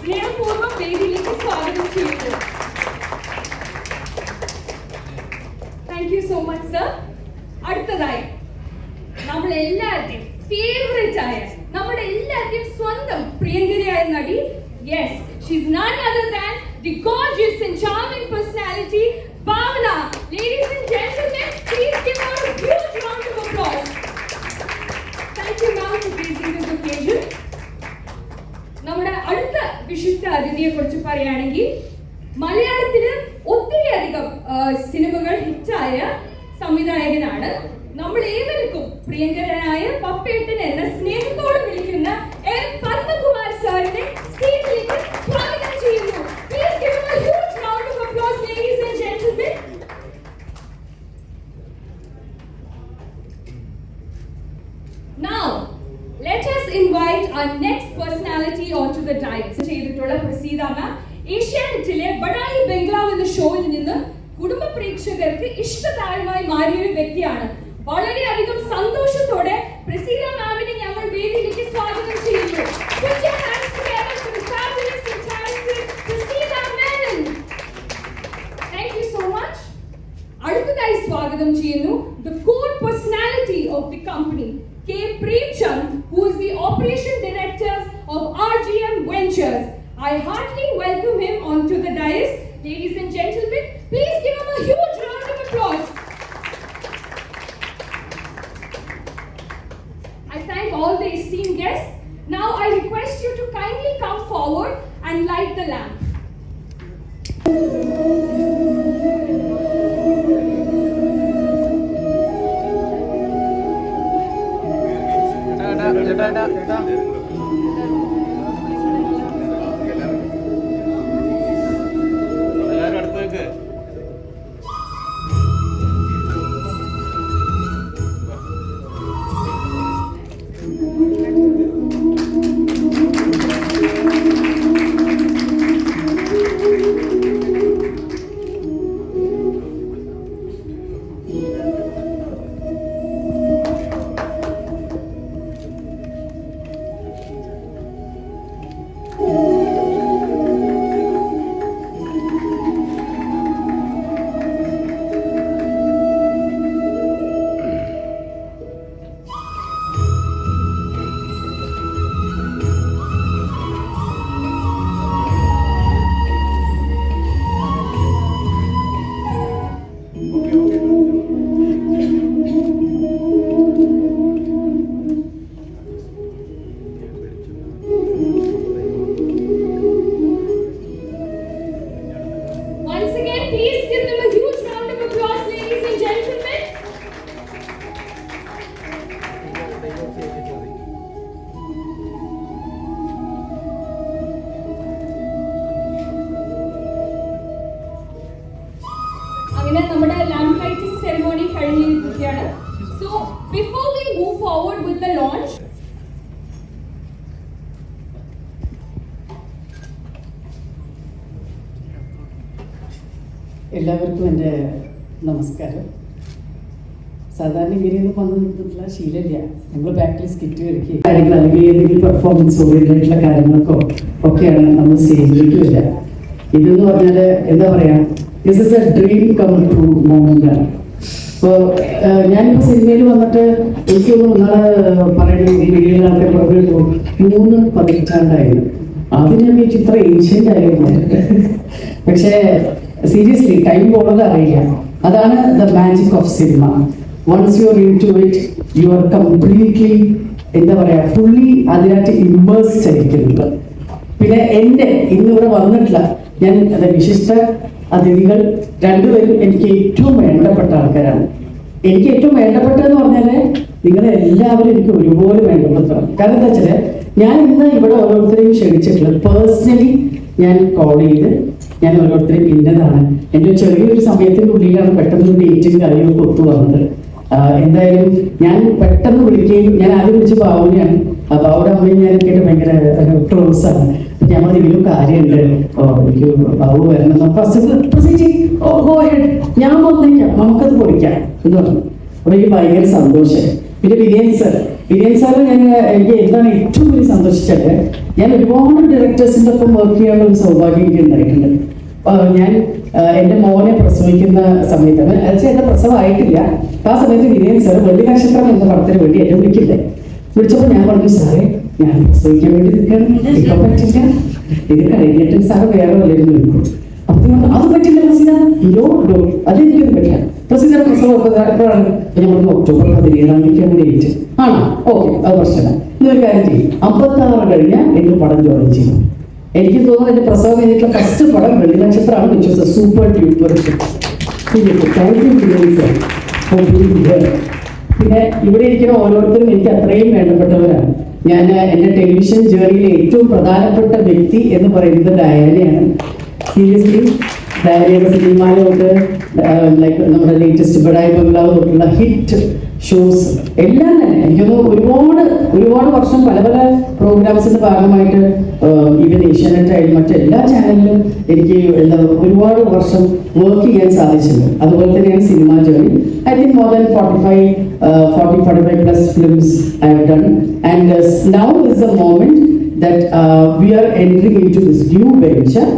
സ്നേഹപൂർവ്വം വേദിയിലേക്ക് സ്വാഗതം ചെയ്യുന്നു. Thank you so much sir. അടുത്തതായി നമ്മൾ എല്ലാവരുടെയും ഫേവറേറ്റ് ആയ, നമ്മുടെ എല്ലാവരുടെയും സ്വന്തം പ്രിയങ്കരിയായ നടി, yes, she's none other than the gorgeous and charming personality Bhavana. Ladies and gentlemen, please give her a huge round of applause. Thank you ma'am for gracing this occasion. നമ്മുടെ അടുത്ത വിശിഷ്ട അതിഥിയെ കുറിച്ച് പറയുകയാണെങ്കിൽ മലയാളത്തില് ഒത്തിരിയധികം സിനിമകൾ ഹിറ്റായ സംവിധായകനാണ്. നമ്മൾ ഏവർക്കും പ്രിയങ്കരനായ പപ്പേട്ടൻ എന്ന സ്നേഹത്തോടെ വിളിക്കുന്ന എം പത്മകുമാർ സാറിനെ സ്റ്റേജിലേക്ക് സ്വാഗതം ചെയ്യുന്നു. Please give him a huge round of applause, ladies and gentlemen. Now, let us invite our next personality onto the dais. ചെയ്തിട്ടുള്ള പ്രസീദാണ് ഏഷ്യാനെറ്റിലെ ബഡായി ബംഗ്ലാവ് എന്ന ഷോയിൽ നിന്ന് കുടുംബ പ്രേക്ഷകർക്ക് ഇഷ്ടതാരമായി മാറിയ ഒരു വ്യക്തിയാണ്. വളരെയധികം സന്തോഷത്തോടെ പ്രസീദ മാമിനെ ഞങ്ങൾ വേദിയിലേക്ക് സ്വാഗതം ചെയ്യുന്നു. Put your hands together for the fabulous and talented Prasida Menon. Thank you so much. അടുത്തതായി സ്വാഗതം ചെയ്യുന്നു the core personality of the company, K. Premchand, who is the operation director of RGM Ventures. I heartily welcome him onto the dais. Ladies and gentlemen, please give him a huge round of applause. I thank all the esteemed guests. Now I request you to kindly come forward and light the lamp. നമ്മുടെ lamp lighting ceremony കഴിഞ്ഞിരിക്കുകയാണ്. So before we move forward with the launch, എല്ലാവർക്കും എൻ്റെ നമസ്കാരം. സാധാരണ ഇങ്ങനെയൊന്നും വന്നു നിന്നിട്ടുള്ള ശീലമില്ല. നമ്മൾ ബാക്കിൽ സ്കിറ്റ് കളിക്കുക കാര്യങ്ങൾ അല്ലെങ്കിൽ ഏതെങ്കിലും പെർഫോമൻസ് ഓറിയന്റഡായിട്ടുള്ള കാര്യങ്ങൾക്കോ ഒക്കെയാണ് നമ്മൾ സ്റ്റേജിലേക്ക് വരിക. ഇതെന്ന് പറഞ്ഞാൽ എന്താ പറയുക, this is a dream come true മൊമെൻ്റാണ്. അപ്പോൾ ഞാനിപ്പോൾ സിനിമയിൽ വന്നിട്ട് എനിക്ക് നാളെ പറയുന്ന വീഡിയോയിൽ ആൾക്കാർ പറഞ്ഞു 3 പതിറ്റാണ്ടായിരുന്നു. ആദ്യം ഞാൻ വീട്ടിൽ ഇത്ര ഏഷ്യൻ്റ് ആയിരുന്നു. പക്ഷേ സീരിയസ്ലി ടൈം പോകുന്നത് അറിയില്ല. അതാണ് the magic of cinema. Once you are into it you are ആർ കംപ്ലീറ്റ്ലി എന്താ പറയുക ഫുള്ളി അതിനകത്ത് ഇമ്മേഴ്സ്ഡ് ആയിരിക്കുന്നുണ്ട്. പിന്നെ എൻ്റെ ഇന്നിവിടെ വന്നിട്ടില്ല ഞാൻ വിശിഷ്ട അതിഥികൾ രണ്ടുപേരും എനിക്ക് ഏറ്റവും വേണ്ടപ്പെട്ട ആൾക്കാരാണ്. എനിക്ക് ഏറ്റവും വേണ്ടപ്പെട്ടതെന്ന് പറഞ്ഞാൽ നിങ്ങളെല്ലാവരും എനിക്ക് ഒരുപോലെ വേണ്ടപ്പെട്ടതാണ്. കാരണം എന്താ വെച്ചാൽ ഞാൻ ഇന്ന് ഇവിടെ ഓരോരുത്തരെയും ക്ഷണിച്ചിട്ടുള്ളത് പേഴ്സണലി ഞാൻ കോൾ ചെയ്ത് ഞാൻ ഓരോരുത്തരെയും ഇന്നതാണ് എൻ്റെ ചെറിയൊരു സമയത്തിൻ്റെ ഉള്ളിലാണ് പെട്ടെന്ന് ഡേറ്റും കാര്യങ്ങളൊക്കെ ഒത്തു വന്നത്. എന്തായാലും ഞാൻ പെട്ടെന്ന് വിളിക്കുകയും ഞാൻ ആദ്യം വിളിച്ച് ബാബുവിനെയാണ്. ബാബുയുടെ അമ്മയും ഞാനൊക്കെ ഭയങ്കര ക്ലോസാണ്. ഞാൻ എന്തെങ്കിലും കാര്യമുണ്ട്, എനിക്ക് ബാബു വരണം ഞാൻ വന്നേക്കാം നമുക്കത് പൊളിക്കാം എന്ന് പറഞ്ഞു. അപ്പൊ എനിക്ക് ഭയങ്കര സന്തോഷം. പിന്നെ വിനയൻ സർ വിനയൻ സാറ് എനിക്ക് എന്താണ് ഏറ്റവും വലിയ സന്തോഷിച്ചത്, ഞാൻ ഒരുപാട് ഡയറക്ടേഴ്സിൻ്റെ ഒപ്പം വർക്ക് ചെയ്യാനുള്ള ഒരു സൗഭാഗ്യം എനിക്ക് ഉണ്ടായിട്ടുണ്ട്. ഞാൻ എൻ്റെ മോനെ പ്രസവിക്കുന്ന സമയത്താണ്, എന്റെ പ്രസവമായിട്ടില്ല, ആ സമയത്ത് വിനയൻ സാറ് വെള്ളി നക്ഷത്രം എന്ന പടത്തിന് വേണ്ടി എന്നെ വിളിക്കണ്ടേ. വിളിച്ചപ്പോൾ ഞാൻ പറഞ്ഞു, സാറേ ഞാൻ പ്രസവിക്കാൻ വേണ്ടി നിൽക്കുകയാണ്, ഇപ്പം പറ്റില്ല, ഇത് കഴിഞ്ഞിട്ട് സാറ് വേറെ വല്ലതും വിളിക്കും. അപ്പൊ അത് പറ്റില്ല പ്രസിദ്ധ, അതെനിക്കൊന്നും പറ്റില്ല. പ്രസിദ്ധ പ്രസവം എപ്പോഴാണ്? ഞാൻ പറഞ്ഞു ഒക്ടോബർ 17 ഡേറ്റ് ആണോ? ഓക്കെ, അത് പ്രശ്നമില്ല. ഇതൊരു കാര്യം ചെയ്യും, 56 കഴിഞ്ഞാൽ എനിക്ക് പടം ജോയിൻ ചെയ്യും. എനിക്ക് തോന്നുന്നു എന്റെ പ്രസവം കഴിഞ്ഞിട്ടുള്ള ഫസ്റ്റ് പടം വെള്ളി നക്ഷത്രമാണ്, which was A super duper hit. പിന്നെ ഇവിടെ ഇരിക്കുന്ന ഓരോരുത്തരും എനിക്ക് അത്രയും വേണ്ടപ്പെട്ടവരാണ്. ഞാൻ എൻ്റെ ടെലിവിഷൻ ജേർണിയിലെ ഏറ്റവും പ്രധാനപ്പെട്ട വ്യക്തി എന്ന് പറയുന്നത് ഡയാനയാണ്. സീരിയസ്ലി, ഡയറിയുടെ സിനിമയിലോട്ട് ലൈക്ക് നമ്മുടെ ലേറ്റസ്റ്റ് ബഡായി ബംഗ്ലാവ് തൊട്ടുള്ള ഹിറ്റ് ഷോസ് എല്ലാം തന്നെ എനിക്കൊന്ന് ഒരുപാട് വർഷം പല പല പ്രോഗ്രാംസിന്റെ ഭാഗമായിട്ട് ഈവൻ ഏഷ്യാനെറ്റ് ആയാലും മറ്റെല്ലാ ചാനലിലും എനിക്ക് ഒരുപാട് വർഷം വർക്ക് ചെയ്യാൻ സാധിച്ചിട്ടുണ്ട്. അതുപോലെ തന്നെയാണ് cinema journey. I think more than 45+ films I have done, and now is the moment that we are entering into this new venture,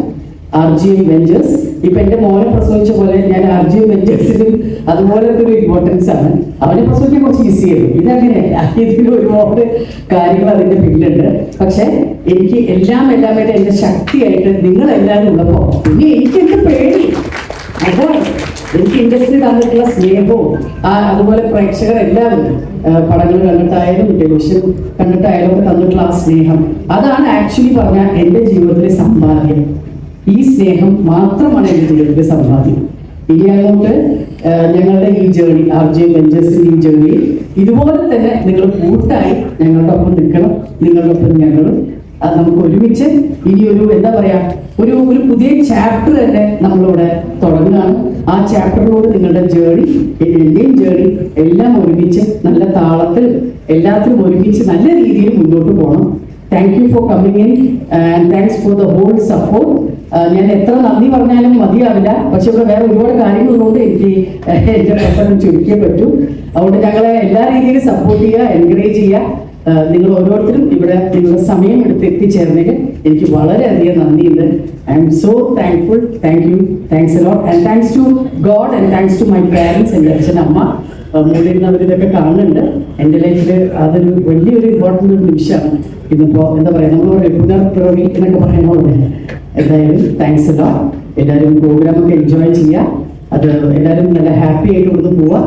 RGM Ventures. ഇപ്പൊ എന്റെ മോനെ പ്രസവിച്ച പോലെ ഞാൻ RGM Venturesലും അതുപോലത്തെ ഒരു ഇമ്പോർട്ടൻസ് ആണ്. അവനെ പ്രസവിക്കാൻ കുറച്ച് ഈസി ആയിരുന്നു, ഇതങ്ങനെയല്ല, ഇതിൽ ഒരുപാട് കാര്യങ്ങൾ അതിന്റെ പിന്നിലുണ്ട്. പക്ഷെ എനിക്ക് എല്ലാമായിട്ട് എന്റെ ശക്തിയായിട്ട് നിങ്ങളെല്ലാവരും ഉള്ളപ്പോ പിന്നെ എനിക്ക് എന്റെ പേടി അതാണ്. എനിക്ക് ഇൻഡസ്ട്രി തന്നിട്ടുള്ള സ്നേഹവും അതുപോലെ പ്രേക്ഷകരെല്ലാവരും പടങ്ങൾ കണ്ടിട്ടായാലും ടെലിവിഷൻ കണ്ടിട്ടായാലും ഒക്കെ തന്നിട്ടുള്ള ആ സ്നേഹം, അതാണ് ആക്ച്വലി പറഞ്ഞാൽ എൻ്റെ ജീവിതത്തിലെ സമ്പാദ്യം. ഈ സ്നേഹം മാത്രമാണ് എൻ്റെ ജീവിതത്തിലെ സമ്പാദ്യം. ഇനി അങ്ങോട്ട് ഞങ്ങളുടെ ഈ ജേർണി, RGM Ventures ഈ ജേർണി ഇതുപോലെ തന്നെ നിങ്ങൾ കൂട്ടായി ഞങ്ങളുടെ ഒപ്പം നിൽക്കണം, നിങ്ങളുടെ ഒപ്പം ഞങ്ങളും. അത് നമുക്ക് ഒരുമിച്ച് ഇനി എന്താ പറയാ, ഒരു പുതിയ ചാപ്റ്റർ തന്നെ നമ്മളിവിടെ തുടങ്ങുകയാണ്. ആ ചാപ്റ്ററിലൂടെ നിങ്ങളുടെ ജേർണി, എന്റെയും ജേർണി എല്ലാം ഒരുമിച്ച് നല്ല താളത്തിൽ എല്ലാത്തിലും ഒരുമിച്ച് നല്ല രീതിയിൽ മുന്നോട്ട് പോകണം. Thank you for coming in and thanks for the whole support. ഞാൻ എത്ര നന്ദി പറഞ്ഞാലും മതിയാവില്ല, പക്ഷെ ഇവിടെ വേറെ ഒരുപാട് കാര്യങ്ങളുള്ളതുകൊണ്ട് എനിക്ക് എൻ്റെ പ്രസംഗം ചുരുക്കിയേ പറ്റൂ. അതുകൊണ്ട് ഞങ്ങളെ എല്ലാ രീതിയിലും സപ്പോർട്ട് ചെയ്യുക, എൻകറേജ് ചെയ്യുക. നിങ്ങൾ ഓരോരുത്തരും ഇവിടെ നിങ്ങളുടെ സമയം എടുത്ത് എത്തിച്ചേർന്നതിന് എനിക്ക് വളരെയധികം നന്ദിയുണ്ട്. I'm so thankful. Thank you, thanks a lot, and thanks to God and thanks to my parents. എൻ്റെ അച്ഛൻ, അമ്മ, മൂന്നിരുന്നവരിതൊക്കെ കാണുന്നുണ്ട്. എൻ്റെ ലൈഫിൽ അതൊരു വലിയൊരു ഇമ്പോർട്ടൻ്റ് ഒരു നിമിഷമാണ്. ഇന്നിപ്പോൾ എന്താ പറയുക, നമ്മളോട് പുനർപ്രവി എന്നൊക്കെ പറയുന്നത്. എന്തായാലും താങ്ക്സ് എ ലോട്ട്. എല്ലാവരും പ്രോഗ്രാമൊക്കെ എൻജോയ് ചെയ്യുക. അത് എല്ലാവരും നല്ല ഹാപ്പി ആയിട്ട് ഇവിടുന്ന് പോവാ.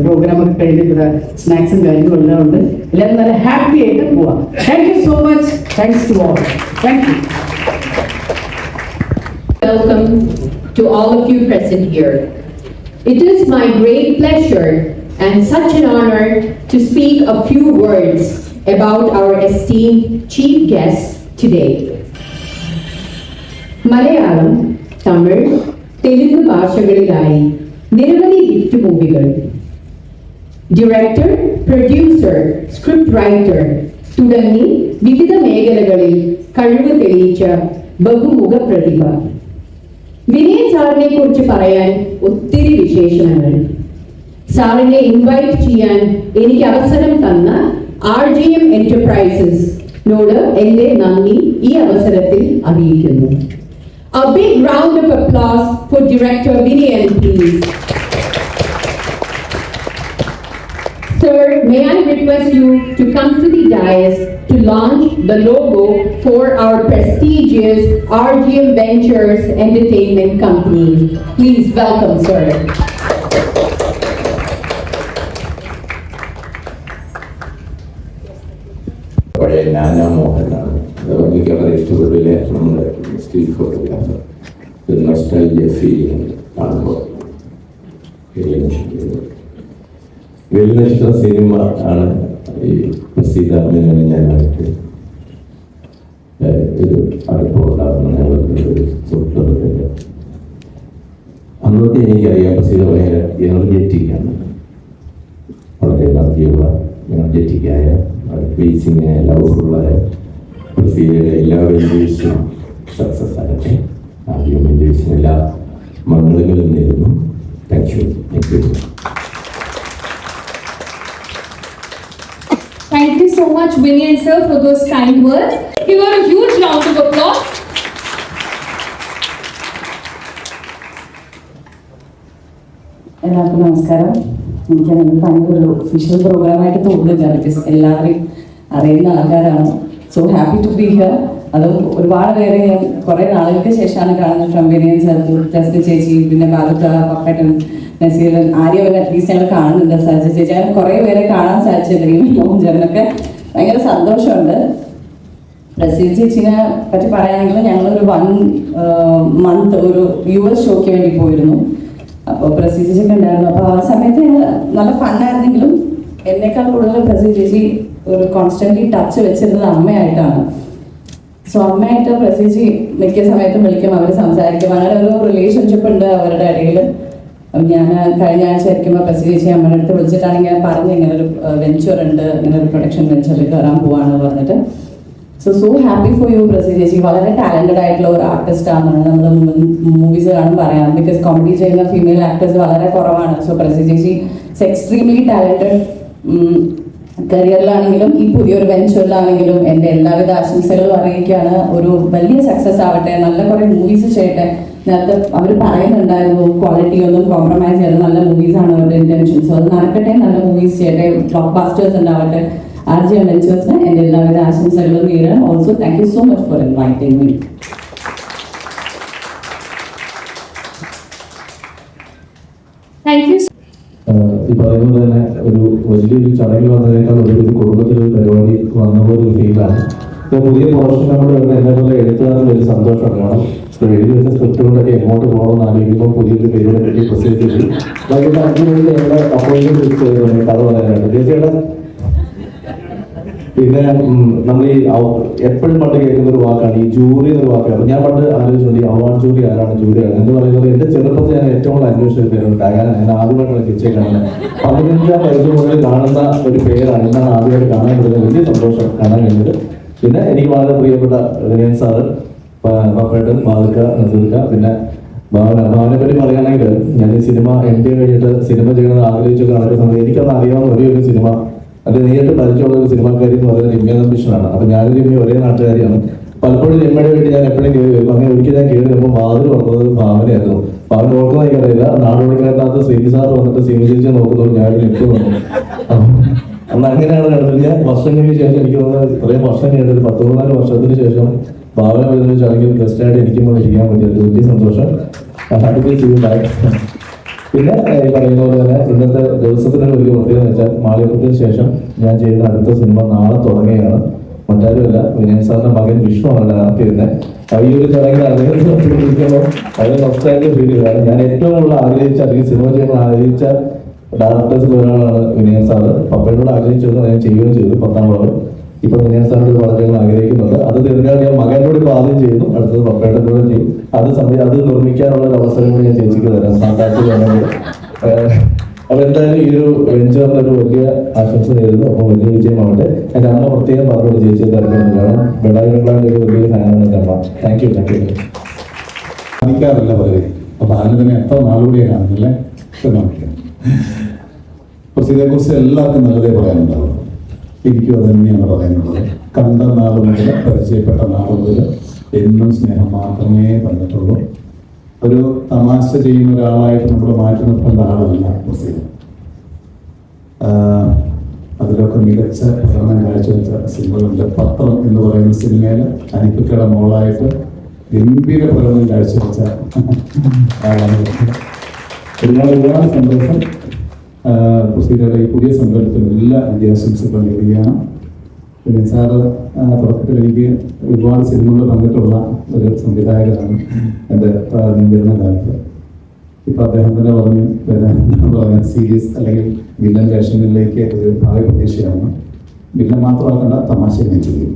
പ്രോഗ്രാമൊക്കെ കഴിഞ്ഞിട്ട് സ്നാക്സും കാര്യങ്ങളും എല്ലാം ഉണ്ട്. എല്ലാവരും നല്ല ഹാപ്പി ആയിട്ട് പോവാ. Thank you so much. Thanks to all. Thank you. Welcome to all of you present here. It is my great pleasure and such an honor to speak a few words about our esteemed chief guest today. Malayalam, Tamil, Telugu ഭാഷകളിലായി നിരവധി hit മൂവികൾ, director, producer, script writer തുടങ്ങി വിവിധ മേഖലകളിൽ കഴിവ് തെളിയിച്ച ബഹുമുഖ പ്രതിഭ. വിനയൻ സാറിനെ കുറിച്ച് പറയാൻ ഒത്തിരി വിശേഷണങ്ങൾ. സാറിനെ ഇൻവൈറ്റ് ചെയ്യാൻ എനിക്ക് അവസരം തന്ന RGM Enterprises-നോട് എന്റെ നന്ദി ഈ അവസരത്തിൽ അറിയിക്കുന്നു. A big round of applause for Director Vinayan, please. Sir, may I request you to come to the dais to launch the logo for our prestigious RGM Ventures Entertainment Company. Please welcome, sir. പഴയ നാനാ മോഹനാണ്. എനിക്ക് വളരെ ഇഷ്ടപ്പെട്ടില്ലേ നമ്മുടെ still photographer. ഒരു nostalgia feeling കാണുമ്പോൾ വെള്ളിനക്ഷത്ര cinema ആണ് ഈ പ്രസിദ്ധാത്മനെ ഞാനായിട്ട് ഒരു അടുപ്പമുണ്ടാകുന്ന ഞങ്ങൾക്ക് സുഹൃത്തുക്കളുടെ. അന്നോട്ട് എനിക്കറിയാം പ്രസിദ്ധ ഭയങ്കര എനർജറ്റിക്കാണ്, വളരെ എനർജിയുള്ള എനർജറ്റിക്കായ ബേസിങ് ലവ്ഫുള്ളായ പ്രസിദ്ധയുടെ എല്ലാ വെഞ്ചേഴ്സും സക്സസ് ആകട്ടെ. ആദ്യം വെഞ്ചേഴ്സിന് എല്ലാ മംഗളങ്ങളും നേരുന്നു. Thank you. Thank you. much, Vinay sir, for those kind words. Give her a huge round of applause. എല്ലാവർക്കും നമസ്കാരം. എനിക്ക് ഭയങ്കര ഒരു ഒഫീഷ്യൽ പ്രോഗ്രാമായിട്ട് തോന്നുന്നില്ല, ബിക്കോസ് എല്ലാവരെയും അറിയുന്ന ആൾക്കാരാണ്. So happy to be here. അതും ഒരുപാട് പേരെ ഞാൻ കുറേ നാളുകൾക്ക് ശേഷമാണ് കാണുന്നത്. ഫ്രം വിനയൻ സർ, ജസ്ന ചേച്ചി, പിന്നെ ബാലുക്ക, പപ്പേട്ടൻ, നസീറൻ, ആര്യവൻ അറ്റ്ലീസ്റ്റ് ഞങ്ങൾ കാണുന്നുണ്ട്. സജ ചേച്ചി, അങ്ങനെ കുറേ പേരെ കാണാൻ സാധിച്ചില്ല. ജനൊക്കെ ഭയങ്കര സന്തോഷമുണ്ട്. പ്രസീൽ ചേച്ചിനെ പറ്റി പറയുകയാണെങ്കിൽ ഞങ്ങളൊരു 1 month ഒരു US ഷോയ്ക്ക് വേണ്ടി പോയിരുന്നു. അപ്പോൾ പ്രസീൽ ചേച്ചിയൊക്കെ ഉണ്ടായിരുന്നു. അപ്പോൾ ആ സമയത്ത് നല്ല ഫണ്ണായിരുന്നെങ്കിലും എന്നേക്കാൾ കൂടുതൽ പ്രസീൽ ചേച്ചി ഒരു കോൺസ്റ്റന്റ്ലി ടച്ച് വെച്ചിരുന്നത് അമ്മയായിട്ടാണ്. സോ അമ്മയായിട്ട് പ്രസീൽ ചേച്ചി മിക്ക സമയത്തും വിളിക്കും, അവർ സംസാരിക്കും. അങ്ങനെ ഒരു റിലേഷൻഷിപ്പ് ഉണ്ട് അവരുടെ ഇടയിൽ. ഞാൻ കഴിഞ്ഞ ആഴ്ച ആയിരിക്കുമ്പോൾ പ്രസീൽ ചേച്ചി അമ്മയുടെ അടുത്ത് വിളിച്ചിട്ടാണെങ്കിൽ ഞാൻ പറഞ്ഞു ഇങ്ങനെ ഒരു വെഞ്ചർ ഉണ്ട്, ഇങ്ങനെ ഒരു പ്രൊഡക്ഷൻ വെഞ്ചറിൽ കയറാൻ പോവാണ് പറഞ്ഞിട്ട്. So happy for you Praseel ചേച്ചി. വളരെ ടാലന്റഡ് ആയിട്ടുള്ള ഒരു ആർട്ടിസ്റ്റ് ആണെന്നാണ് നമ്മൾ മൂവീസ് കാണും പറയാം. ബിക്കോസ് കോമഡി ചെയ്യുന്ന ഫീമെയിൽ ആക്ടേഴ്സ് വളരെ കുറവാണ്. സോ പ്രസീൽ ചേച്ചി ഇസ് എക്സ്ട്രീംലി ടാലന്റഡ്. കരിയറിലാണെങ്കിലും ഈ പുതിയൊരു വെഞ്ചറിലാണെങ്കിലും എൻ്റെ എല്ലാവിധ ആശംസകളും അറിയിക്കുകയാണ്. ഒരു വലിയ സക്സസ് ആവട്ടെ, നല്ല കുറേ മൂവീസ് ചെയ്യട്ടെ. നേരത്തെ അവർ പറയുന്നുണ്ടായിരുന്നു ക്വാളിറ്റി ഒന്നും കോംപ്രമൈസ് ചെയ്യാതെ നല്ല മൂവീസാണ് അവരുടെ ഇന്റൻഷൻ. സോ അത് നടക്കട്ടെ, നല്ല മൂവീസ് ചെയ്യട്ടെ, ബ്ലോക്ക് ബാസ്റ്റേഴ്സ് ഉണ്ടാവട്ടെ. RGM Ventures എൻ്റെ എല്ലാവിധ ആശംസകളും നേരാം. Also thank you so much for inviting me. Thank you. ഈ പറയുന്നത് തന്നെ ഒരു വലിയൊരു ചടങ്ങിൽ വന്നതിനേക്കാൾ ഒരു കുടുംബത്തിലൊരു പരിപാടി വന്ന പോലെ ഒരു ഫീലാണ്. പുതിയ പ്രൊഫഷൻ നമ്മൾ വരുന്ന എന്നെ പോലെ എഴുത്തുകാർക്ക് വലിയ സന്തോഷമാണ്. കാരണം എഴുതി വെച്ച സ്ക്രിപ്റ്റ് കൊണ്ടൊക്കെ എങ്ങോട്ട് പോകണമെന്ന് ആലോചിക്കുമ്പോൾ പുതിയൊരു പേരിനെ പറ്റി പ്രസിദ്ധീകരിച്ചു. വൈകിട്ട് 5 മണിക്ക് ഞങ്ങളുടെ അപ്പോയിൻമെന്റ് ഫിക്സ് ചെയ്തു കഥ പറയാനായിട്ട്. ചേച്ചിയുടെ പിന്നെ നമ്മൾ ഈ എപ്പോഴും പണ്ട് കേൾക്കുന്ന ഒരു വാക്കാണ് ഈ ജൂറി എന്നൊരു വാക്കാണ്. ഞാൻ പണ്ട് ആലോചിച്ചിട്ടുണ്ട് ഈ അവാർഡ് ജൂറി ആരാണ്, ജൂറിയാണ് എന്ന് പറയുന്നത്. എന്റെ ചെറുപ്പത്തിൽ ഞാൻ ഏറ്റവും കൂടുതൽ അന്വേഷിച്ച പേരുണ്ട്. ഞാൻ ആദ്യമായിട്ടാണ് കിച്ചയെ കാണുന്നത്. 15-ാം വയസ്സ് മുതൽ കാണുന്ന ഒരു പേരാണ്. ഇന്നാണ് ആദ്യമായിട്ട് കാണാൻ പറ്റുന്നത്. വലിയ സന്തോഷം കാണാൻ കഴിഞ്ഞത്. പിന്നെ എനിക്ക് വളരെ പ്രിയപ്പെട്ട വിനയൻ സാറ്, പപ്പേട്ടൻ, ബാലുക്ക, നസീർക്ക, പിന്നെ ഭാവനെ പറ്റി പറയുകയാണെങ്കിൽ ഞാൻ ഈ സിനിമ MBA കഴിഞ്ഞിട്ട് സിനിമ ചെയ്യണമെന്ന് ആഗ്രഹിച്ചൊക്കെ നടക്കുന്ന സമയത്ത് എനിക്കത് അറിയാവുന്ന ഒരു സിനിമ അത് നേരിട്ട് പരിചയമുള്ള ഒരു സിനിമാക്കാരി എന്ന് പറയുന്നത് രമ്യ നമ്പീഷനാണ്. അപ്പൊ ഞാനും രമ്യ ഒരേ നാട്ടുകാരിയാണ്. പലപ്പോഴും രമ്യയുടെ വേണ്ടി ഞാൻ എപ്പോഴും കയറി വരും. അങ്ങനെ ഒരിക്കലും ഞാൻ കയറി വരുമ്പോൾ വാതിൽ വന്നത് ഭാവനയായിരുന്നു. ഭാവന ഓർക്കുന്ന എനിക്കറിയില്ല. നാടോടിക്കാരനകത്ത് ശ്രീ സാർ വന്നിട്ട് സീമ ചേച്ചിയെ നോക്കുന്നതുകൊണ്ട് ഞാൻ നിൽക്കുന്നുണ്ട്. അന്ന് അങ്ങനെയാണ് നടന്നത്. ഞാൻ വർഷങ്ങൾക്ക് ശേഷം എനിക്ക് തോന്നുന്നത് ഇത്രയും വർഷം കഴിഞ്ഞിട്ട് 14 വർഷത്തിന് ശേഷം ഭാവന വരുന്ന ചടങ്ങിൽ ഗസ്റ്റായിട്ട് എനിക്കും ഇരിക്കാൻ പറ്റിയത് വലിയ സന്തോഷം. ഹാപ്പി ചെയ്യുന്നുണ്ടായി. പിന്നെ ഈ പറയുന്ന പോലെ തന്നെ ഇന്നത്തെ ദിവസത്തിനൊരു വലിയ പ്രത്യേകത എന്ന് വെച്ചാൽ മാളികപ്പുറത്തിന് ശേഷം ഞാൻ ചെയ്യുന്ന അടുത്ത സിനിമ നാളെ തുടങ്ങുകയാണ്. മറ്റാരുമല്ല, വിനയൻ സാറിന്റെ മകൻ വിഷ്ണുവാണ് നടത്തിയിരുന്നത്. ഈ ഒരു ചടങ്ങിൽ അദ്ദേഹം വളരെ നൊസ്റ്റാൾജിയ ഫീൽ ചെയ്തതാണ്. ഞാൻ ഏറ്റവും കൂടുതൽ ആഗ്രഹിച്ച അല്ലെങ്കിൽ സിനിമ ചെയ്യാൻ ആഗ്രഹിച്ച ഡയറക്ടേഴ്സിൽ ഒരാളാണ് വിനയൻ സാറ്. പപ്പയോട് ആഗ്രഹിച്ചത് ഞാൻ ചെയ്യുകയും ചെയ്തു 10ാം വളവ്. ഇപ്പൊ വിനയൻ സാറിനോട് പടങ്ങൾ ആഗ്രഹിക്കുന്നുണ്ട്. അത് തീർക്കാൻ ഞാൻ മകനോട് ഇപ്പൊ ആദ്യം ചെയ്യുന്നു, അടുത്തത് പപ്പയുടെ കൂടെ ചെയ്യും. അത് നിർമ്മിക്കാനുള്ള ഒരു അവസരം കൂടി ഞാൻ ചേച്ചിക്ക് തരാം. അപ്പൊ എന്തായാലും ഈ ഒരു വെഞ്ചറിന് ഒരു വലിയ ആശംസ നേരുന്നു. അപ്പൊ വലിയ വിജയമാവട്ടെ. എന്റെ അമ്മ പ്രത്യേകം പറഞ്ഞോട് ചേച്ചിയെ തിരഞ്ഞെടുക്കുന്നു. കാരണം ബെഡായിരങ്ങളാണ് ഒരു വലിയ ഫാനാണ് എന്റെ അമ്മ. Thank you. കാണിക്കാറില്ല പലരും. അപ്പൊ അതിന് തന്നെ എത്ര നാളുകൂടിയെ കാണുന്നില്ലേ. പക്ഷെ ഇതേക്കുറിച്ച് എല്ലാവർക്കും നല്ലതേ പറയാനുണ്ടാവും. എനിക്കും അത് തന്നെയാണ് പറയാനുള്ളത്. കണ്ട നാൾ മുതൽ, പരിചയപ്പെട്ട നാൾ മുതൽ എന്നും സ്നേഹം മാത്രമേ തന്നിട്ടുള്ളൂ. ഒരു തമാശ ചെയ്യുന്ന ഒരാളായിട്ട് നമ്മൾ മാറ്റി നിർത്തേണ്ട ആളല്ല പ്രസീൽ. അതിലൊക്കെ മികച്ച പ്രകടനം കാഴ്ചവെച്ച സിനിമകളുണ്ട്. പത്രം എന്ന് പറയുന്ന സിനിമയിൽ അനിപ്പിക്കയുടെ മോളായിട്ട് ഗംഭീര പ്രകടനം കാഴ്ചവെച്ച ആളാണ്. ഒരുപാട് സന്തോഷം. പ്രസീലയുടെ ഈ പുതിയ സങ്കല്പത്തിന് എല്ലാ വിദ്യാശംസകളും നേടുകയാണ്. പിന്നെ സാറ് തുടക്കത്തിൽ എനിക്ക് ഒരുപാട് സിനിമകൾ തന്നിട്ടുള്ള ഒരു സംവിധായകനാണ് എൻ്റെ വരുന്ന കാലത്ത്. ഇപ്പം അദ്ദേഹം തന്നെ പറഞ്ഞു സീരീസ് അല്ലെങ്കിൽ വില്ലൻ വേഷങ്ങളിലേക്ക് ഒരു ഭാവി പ്രതീക്ഷയാണ്. വില്ലൻ മാത്രമാക്കണ്ട, തമാശ ഞാൻ ചെയ്യും.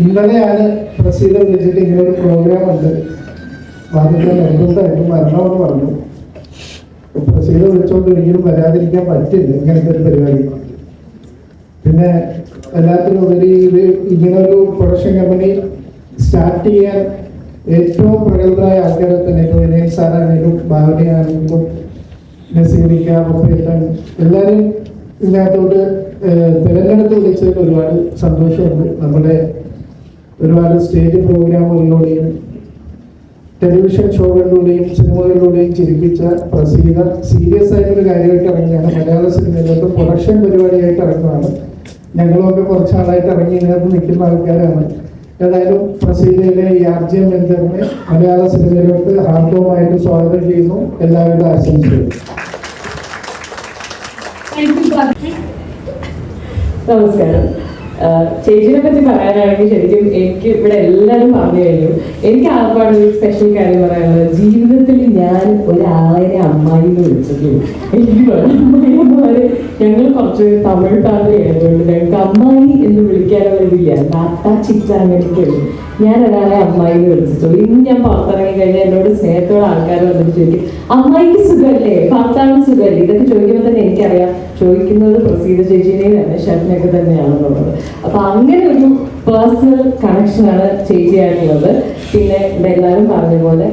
ഇന്നലെയാണ് പ്രസീല വിളിച്ചിട്ട് ഇങ്ങനെ ഒരു പ്രോഗ്രാം ഉണ്ട്, അതിൻ്റെ നിർബന്ധമായിട്ടും വരണമെന്ന് പറഞ്ഞു. പ്രസീല വിളിച്ചുകൊണ്ട് ഒരിക്കലും വരാതിരിക്കാൻ പറ്റില്ല ഇങ്ങനത്തെ ഒരു പരിപാടി. പിന്നെ എല്ലാത്തിനും ഉപരി ഇത് ഇങ്ങനൊരു പ്രൊഡക്ഷൻ കമ്പനി സ്റ്റാർട്ട് ചെയ്യാൻ ഏറ്റവും പ്രഗത്ഭരായ ആൾക്കാരെ തന്നെ ഇപ്പോൾ വിനയൻ സാറാണെങ്കിലും ഭാവനയാണെങ്കിലും നസീറിക്ക, മുപ്പേട്ടൻ, എല്ലാവരും ഇതിനകത്തോട്ട് തിരഞ്ഞെടുത്ത് വിളിച്ചതിൽ ഒരുപാട് സന്തോഷമുണ്ട്. നമ്മുടെ ഒരുപാട് സ്റ്റേജ് പ്രോഗ്രാമുകളിലൂടെയും ടെലിവിഷൻ ഷോകളിലൂടെയും സിനിമകളിലൂടെയും ചിരിപ്പിച്ച പ്രസീത സീരിയസ് ആയിട്ടൊരു കാര്യമായിട്ട് ഇറങ്ങിയാണ്. മലയാള സിനിമയിലോട്ട് പ്രൊഡക്ഷൻ പരിപാടിയായിട്ട് ഇറങ്ങുകയാണ്. ഞങ്ങളൊക്കെ കുറച്ചാളായിട്ട് ഇറങ്ങി ഇതിനകത്ത് നിൽക്കുന്ന ആൾക്കാരാണ്. ഏതായാലും പ്രസീതയിലെ ഈ RGM വെഞ്ചറിനെ മലയാള സിനിമയിലോട്ട് ഹാർദവമായിട്ട് സ്വാഗതം ചെയ്യുന്നു. എല്ലാവിധ ആശംസകളും. നമസ്കാരം. ചേച്ചിനെ പറ്റി പറയാനാണെങ്കിൽ ശരിക്കും എനിക്ക് ഇവിടെ എല്ലാവരും പറഞ്ഞു കഴിഞ്ഞു. എനിക്ക് ആർപ്പാട് ഒരു സ്പെഷ്യൽ കാര്യം പറയാനുള്ളത്, ജീവിതത്തിൽ ഞാൻ ഒരാളെ അമ്മായി എന്ന് വിളിച്ചിട്ടുള്ളൂ. എനിക്ക് അമ്മായിമാര് ഞങ്ങൾ കുറച്ച് തമിഴ് ഫാമിലി ആയതുകൊണ്ട് ഞങ്ങൾക്ക് അമ്മായി എന്ന് വിളിക്കാനുള്ള ഇതില്ല. താത്ത ചിറ്റ അങ്ങനെയൊക്കെയുള്ളൂ. ഞാൻ ഒരാളെ അമ്മായി എന്ന് വിളിച്ചിട്ടുള്ളൂ. ഇന്ന് ഞാൻ പുറത്തിറങ്ങി കഴിഞ്ഞാൽ എന്നോട് സ്നേഹത്തോടെ ആൾക്കാർ വന്നിട്ട് ചോദിക്കും, അമ്മായിക്ക് സുഖമല്ലേ, ഭർത്താവിന് സുഖമല്ലേ? ഇതൊക്കെ ചോദിക്കുമ്പോൾ തന്നെ എനിക്കറിയാം ചോദിക്കുന്നത് പ്രസീത ചേച്ചിനെയും രമേശേട്ടനെയൊക്കെ തന്നെയാണെന്നുള്ളത്. അപ്പൊ അങ്ങനെ ഒരു പേഴ്സണൽ കണക്ഷനാണ് ചേച്ചിയായിട്ടുള്ളത്. പിന്നെ ഇവിടെ എല്ലാവരും പറഞ്ഞ പോലെ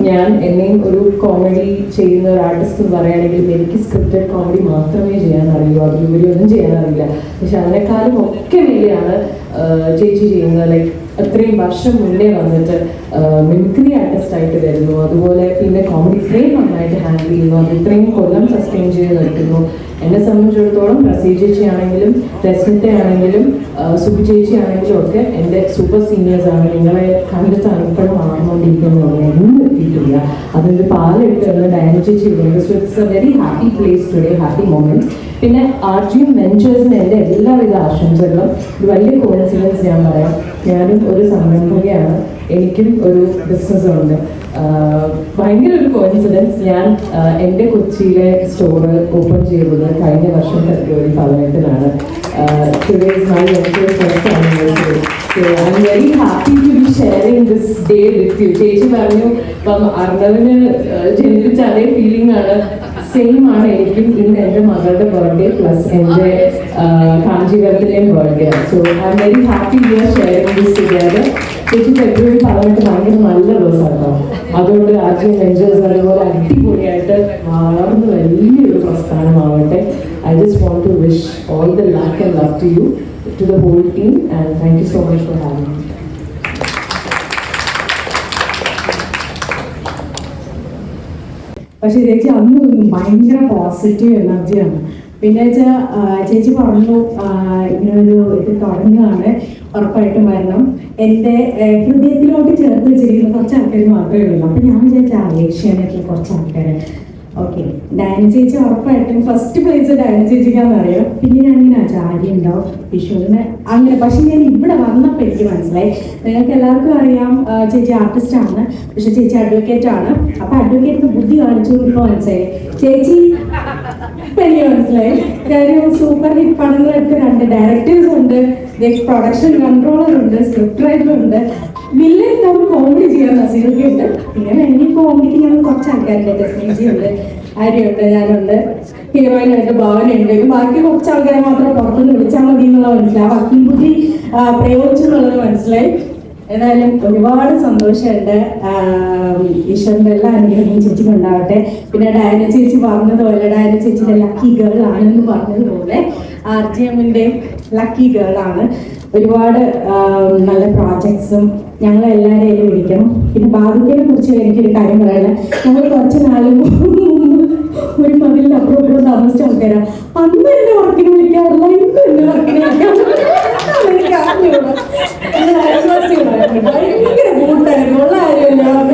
ഞാൻ എന്നെയും ഒരു കോമഡി ചെയ്യുന്ന ഒരു ആർട്ടിസ്റ്റ് എന്ന് പറയുകയാണെങ്കിൽ എനിക്ക് സ്ക്രിപ്റ്റഡ് കോമഡി മാത്രമേ ചെയ്യാൻ അറിയൂ, അതിലുപരി ഒന്നും ചെയ്യാൻ അറിയില്ല. പക്ഷെ അതിനേക്കാളും ഒക്കെ വലിയാണ് ചേച്ചി ചെയ്യുന്നത്. ലൈക്ക് അത്രയും വർഷം മുന്നേ വന്നിട്ട് മിമിക്രി ആർട്ടിസ്റ്റ് ആയിട്ട് വരുന്നു, അതുപോലെ പിന്നെ കോമഡി ഇത്രയും നന്നായിട്ട് ഹാൻഡിൽ ചെയ്യുന്നു, അത് ഇത്രയും കൊല്ലം സസ്റ്റെയിൻ ചെയ്ത് നിൽക്കുന്നു. എന്നെ സംബന്ധിച്ചിടത്തോളം പ്രസീജ് ചേച്ചി ആണെങ്കിലും രസ്മിത ആണെങ്കിലും സുബി ചേച്ചി ആണെങ്കിലും ഒക്കെ എൻ്റെ സൂപ്പർ സീനിയേഴ്സ് ആണ്. നിങ്ങളെ കണ്ടിട്ടാണ് ഇപ്പോഴും ആണെന്നുകൊണ്ടിരിക്കുന്നത്, ഒന്നും എത്തിയിട്ടില്ല. അതിൻ്റെ പാലെടുത്ത് വരുന്ന ഡയന ചേച്ചി ഉണ്ട്. So it's A very happy place today, happy moment. പിന്നെ RGM വെഞ്ചേഴ്സിന് എൻ്റെ എല്ലാവിധ ആശംസകളും. ഒരു വലിയ കോയിൻസിഡൻസ് ഞാൻ പറയാം, ഞാനും ഒരു സംരംഭകയാണ്, എനിക്കും ഒരു ബിസിനസ് ഉണ്ട്. ഭയങ്കര ഒരു കോയിൻസിഡൻസ്, ഞാൻ എൻ്റെ കൊച്ചിയിലെ സ്റ്റോറ് ഓപ്പൺ ചെയ്തത് കഴിഞ്ഞ വർഷം ഫെബ്രുവരി 18-നാണ്. Today is my first anniversary. So I'm very happy to be sharing this day with you. ചേച്ചി പറഞ്ഞു ഇപ്പം അർണവിന് ജനിച്ച അതേ ഫീലിംഗ് ആണ്, സെയിം ആണ് എനിക്കും. ഇന്ന് എൻ്റെ മകളുടെ ബർത്ത്ഡേ പ്ലസ് എൻ്റെ കാഞ്ചീപുരത്തിലെയും birthday. So I am very happy we are sharing this together. ചേച്ചി ഫെബ്രുവരി 18 ഭയങ്കര നല്ല ദിവസമാട്ടോ. അതുകൊണ്ട് RGM വെഞ്ചേഴ്സ് അതുപോലെ അടിപൊളിയായിട്ട് വളർന്ന് വലിയൊരു പ്രസ്ഥാനമാവട്ടെ. I just want to wish all the luck and love to you, to the whole team, and thank you so much for having me. പക്ഷെ ചേച്ചി അന്ന് ഭയങ്കര പോസിറ്റീവ് എനർജിയാണ്. പിന്നെ വെച്ചാൽ ചേച്ചി പറഞ്ഞു ഇങ്ങനൊരു ഇത് തുടങ്ങുകയാണ്, ഉറപ്പായിട്ടും വരണം. എൻ്റെ ഹൃദയത്തിലോട്ട് ചേർത്ത് വെച്ചിരിക്കുന്ന കുറച്ച് ആൾക്കാർ മാത്രമേ ഉള്ളൂ. അപ്പം ഞാൻ വിചാരിച്ച ഏഷ്യാനെറ്റിൽ കുറച്ച് ആൾക്കാർ. ഓക്കെ, ഡയന ചേച്ചി ഉറപ്പായിട്ടും ഫസ്റ്റ് പ്ലേസ് ഡയന ചേച്ചിക്കാന്ന് അറിയാം. പിന്നെ ഞാനിങ്ങനെ ആചാര്യം ഉണ്ടാവും വിഷുവിന് അങ്ങനെ. പക്ഷെ ഞാൻ ഇവിടെ വന്നപ്പോൾ എനിക്ക് മനസ്സിലായി, നിങ്ങൾക്ക് എല്ലാവർക്കും അറിയാം ചേച്ചി ആർട്ടിസ്റ്റ് ആണ്, പക്ഷെ ചേച്ചി അഡ്വക്കേറ്റ് ആണ്. അപ്പൊ അഡ്വക്കേറ്റിന് ബുദ്ധി കാണിച്ചു ഇപ്പോൾ മനസ്സിലായി. ചേച്ചി എനിക്ക് മനസ്സിലായി. കാര്യം സൂപ്പർ ഹിറ്റ് പടങ്ങളൊക്കെ 2 ഡയറക്ടേഴ്സ് ഉണ്ട്, പ്രൊഡക്ഷൻ കൺട്രോളർ ഉണ്ട്, സ്ക്രിപ്റ്റ് റൈറ്റർ ഉണ്ട്, വില്ലൻ നമ്മൾ കോമഡി ചെയ്യാൻ നസീറൊക്കെ ഉണ്ട്. പിന്നെ എനിക്ക് കോമഡിക്ക് ഞങ്ങൾ കുറച്ച് ആൾക്കാരുണ്ട്, ടെസ്നേജി ഉണ്ട്, ആര്യയുണ്ട്, ഞാനുണ്ട്, ഹീറോയിനായിട്ട് ഭാവനയുണ്ട്. ബാക്കി കുറച്ച് ആൾക്കാരെ മാത്രം പുറത്തുനിന്ന് വിളിച്ചാൽ മതി എന്നുള്ളത് മനസ്സിലായി. വക്കീൽ ബുദ്ധി പ്രയോഗിച്ചെന്നുള്ളത് മനസ്സിലായി. ഏതായാലും ഒരുപാട് സന്തോഷമുണ്ട്. ഈശ്വരൻ്റെ എല്ലാ അനുഗ്രഹവും ചേച്ചിക്ക് ഉണ്ടാവട്ടെ. പിന്നെ ഡയന ചേച്ചി പറഞ്ഞതുപോലെ ഡയന ചേച്ചിയുടെ ലക്കി ഗേൾ ആണെന്ന് പറഞ്ഞതുപോലെ RGMന്റെ ലക്കി ഗേൾ ആണ്. ഒരുപാട് നല്ല പ്രോജക്ട്സും ഞങ്ങളെല്ലാവരെയും വിളിക്കണം. പിന്നെ ബാബുക്കിനെ കുറിച്ച് എനിക്കൊരു കാര്യം പറയാനുള്ളത്, ഞങ്ങൾ കുറച്ച് നാൾ ഒരു മതിലിന് അപ്പുറം താമസിച്ച ആൾക്കാരാണ്. അന്ന് എന്നെ വർക്കിന് വിളിക്കാറില്ല, ഇന്ന് എന്നെ വർക്കിന് ഭയങ്കര കൂട്ടായിരുന്നു, ഉള്ള കാര്യമല്ല.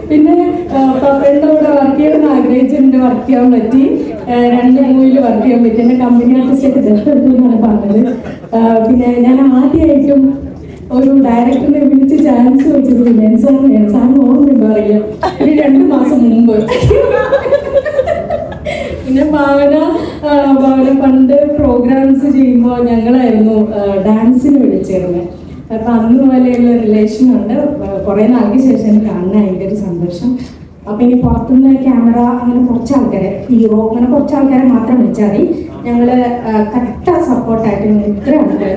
പിന്നെ പപ്പയുടെ കൂടെ വർക്ക് ചെയ്യണമെന്ന് ആഗ്രഹിച്ചിട്ടുണ്ട്, വർക്ക് ചെയ്യാൻ പറ്റി. 2 മൂവിയിൽ വർക്ക് ചെയ്യാൻ പറ്റി. എന്റെ കമ്പനി ആർട്ടിസ്റ്റൊക്കെ ദത്തെടുത്തു എന്നാണ് പറഞ്ഞത്. പിന്നെ ഞാൻ ആദ്യമായിട്ടും ഒരു ഡയറക്ടറിനെ വിളിച്ച് ചാൻസ് വെച്ചത് സാറിന് ഓർമ്മയുണ്ടോ അറിയില്ല, ഒരു 2 മാസം മുമ്പ്. പിന്നെ ഭാവന പണ്ട് പ്രോഗ്രാംസ് ചെയ്യുമ്പോൾ ഞങ്ങളായിരുന്നു ഡാൻസിന് വിളിച്ചിരുന്നത്. അപ്പൊ അന്ന് പോലെയുള്ള റിലേഷൻ ഉണ്ട്. കുറെ നാൾക്ക് ശേഷം കാണുന്ന അതിൻ്റെ ഒരു സന്തോഷം. അപ്പൊ ഇനി പുറത്തുനിന്ന് ക്യാമറ അങ്ങനെ കുറച്ച് ആൾക്കാരെ, ഹീറോ അങ്ങനെ കുറച്ച് ആൾക്കാരെ മാത്രം വിളിച്ചാൽ മതി. ഞങ്ങള് കറക്റ്റാ സപ്പോർട്ടായിട്ട് ഇത്ര ആൾക്കാരെ